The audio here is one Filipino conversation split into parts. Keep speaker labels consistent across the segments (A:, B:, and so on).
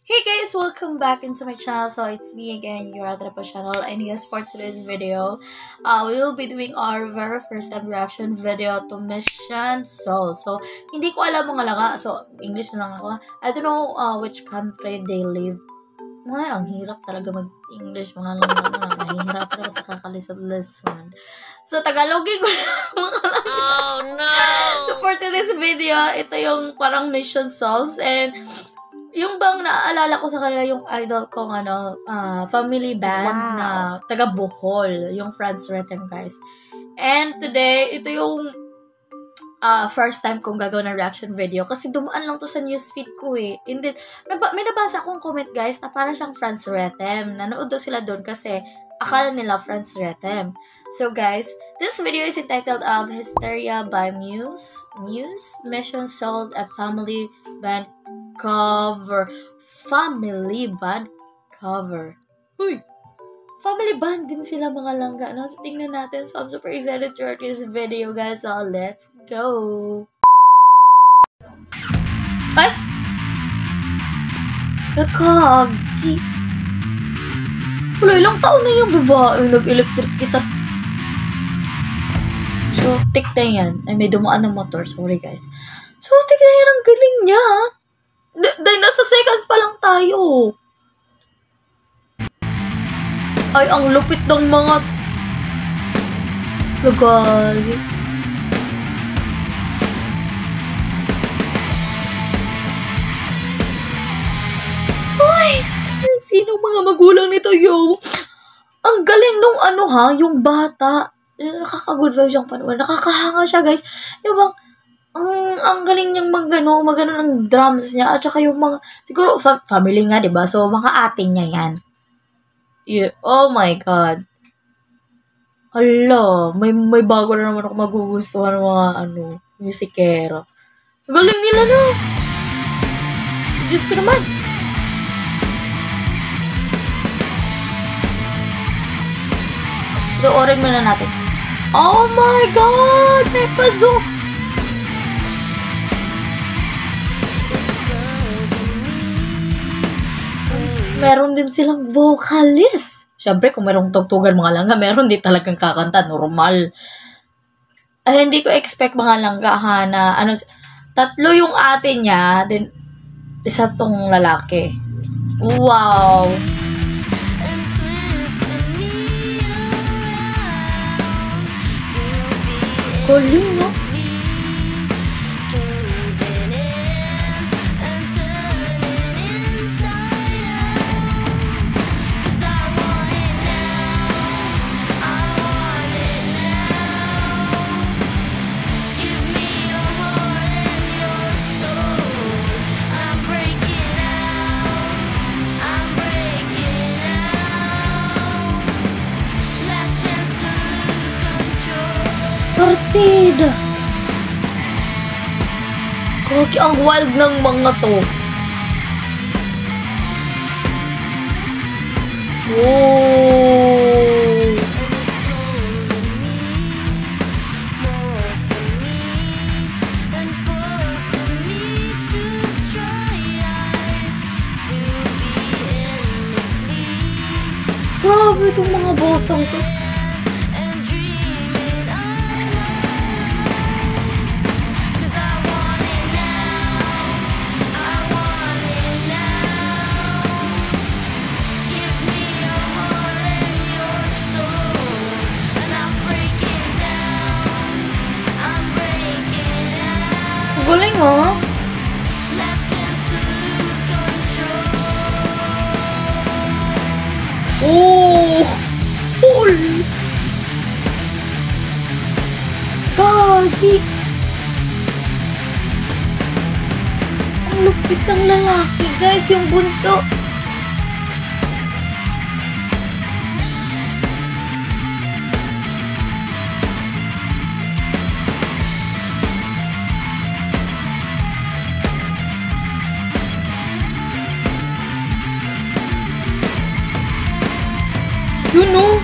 A: Hey guys, welcome back into my channel. So it's me again, your Atrapa channel, and yes, for today's video, we will be doing our very first time reaction video to Mission Sol. So hindi ko alam mga langa, so English na lang ako. I don't know which country they live. Ang hirap talaga mag-English, mga langa. Nahihirapan ako sa kakalisod-lesson. So Tagalogin ko mga langa.
B: Oh no!
A: So for today's video, ito yung parang Mission Sols, and yung bang naaalala ko sa kanila yung idol kong family band na taga Bohol, yung Franz Rhythm, guys. And today, ito yung first time kong gagawin ng reaction video kasi dumaan lang to sa newsfeed ko eh. And then, may nabasa akong comment, guys, na parang siyang Franz Rhythm. Nanood daw sila doon kasi akala nila Franz Rhythm. So guys, this video is entitled Hysteria by Muse. Mission Sold a family band cover. Family band cover. Uy! Family band din sila, mga langga. No? So, tingnan natin. So, I'm super excited to watch this video, guys. So, let's go! Ay! Nakagi! Wala, ilang taon na yung babaeng nag-electric guitar. So, tik na yan. Ay, may dumaan ng motor. Sorry, guys. So, tik na yan. Ang galing niya. Dahil nasa seconds pa lang tayo. Ay, ang lupit ng mga lagay. Ay, sino mga magulang nito, yo? Ang galing nung yung bata. Nakaka-good vibes yung panahon. Nakakahanga siya, guys. Yung bang, ang galing niyang magano ng drums niya, at saka yung mga, siguro, family nga, diba? So, mga ate niya yan. Yeah. Oh my God. Hala, may bago na naman ako magugustuhan ng mga, musikero. Galing nila, no? Diyos ko naman. Doorin muna natin. Oh my God! May pa-zoom! Meron din silang vocalist. Siyempre, kung merong tugtugan mga langga, meron din talagang kakanta. Normal. Ay, hindi ko expect mga langga na, tatlo yung ate niya, then, isa tong lalaki. Wow! Galing, no? Partida! Kaki, ang wild ng mga to. Oh! Grabe itong mga botong to. Galing, oh. Oh! Holy! Gagi! Ang lupit ng lalaki, guys, yung bunso. You know?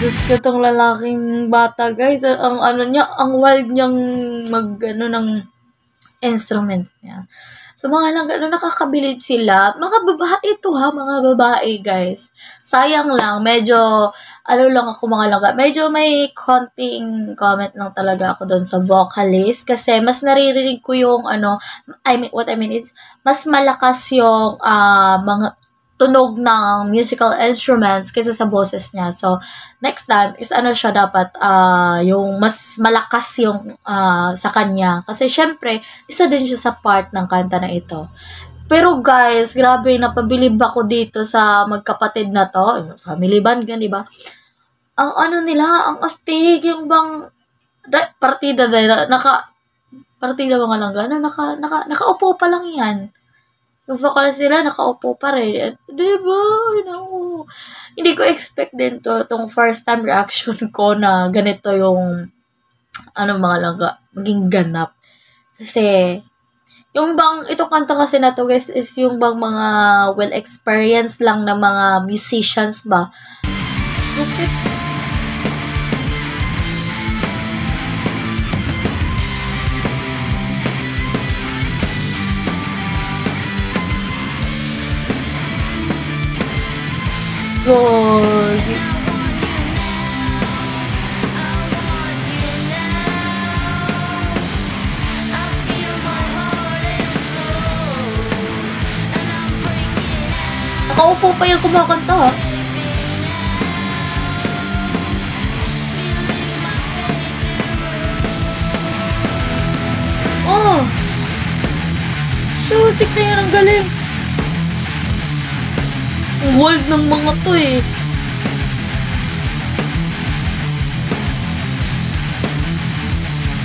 A: Diyos ko, tong lalaking bata, guys. Ang wild niyang ng instruments niya. So, mga langga, nakakabilib sila. Mga babae to ha, mga babae, guys. Sayang lang, medyo, lang ako mga langga, medyo may konting comment lang talaga ako doon sa vocalist. Kasi, mas naririnig ko yung, what I mean is, mas malakas yung, mga tunog ng musical instruments kaysa sa boses niya. So, next time is siya dapat yung mas malakas yung sa kanya. Kasi syempre, isa din siya sa part ng kanta na ito. Pero guys, grabe, napabilib ako dito sa magkapatid na to. Family band gan, di ba? Ang nila, ang astig, yung bang partida na partida mga langga, nakaupo pa lang yan. Yung vocalist nila, nakaupo pa rin. Diba? No. Hindi ko expect din itong first time reaction ko na ganito yung, mga langga, maging ganap. Kasi, yung bang, itong kanta kasi na to guys, is yung bang mga well-experienced lang na mga musicians ba? Okay. God. Nakaupo pa yung kumakanta ha. Oh! Shoot! Tignan yan ang galing! World ng mga to eh.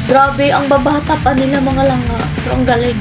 A: Grabe, ang babata pa nila mga langga. Pero ang galing.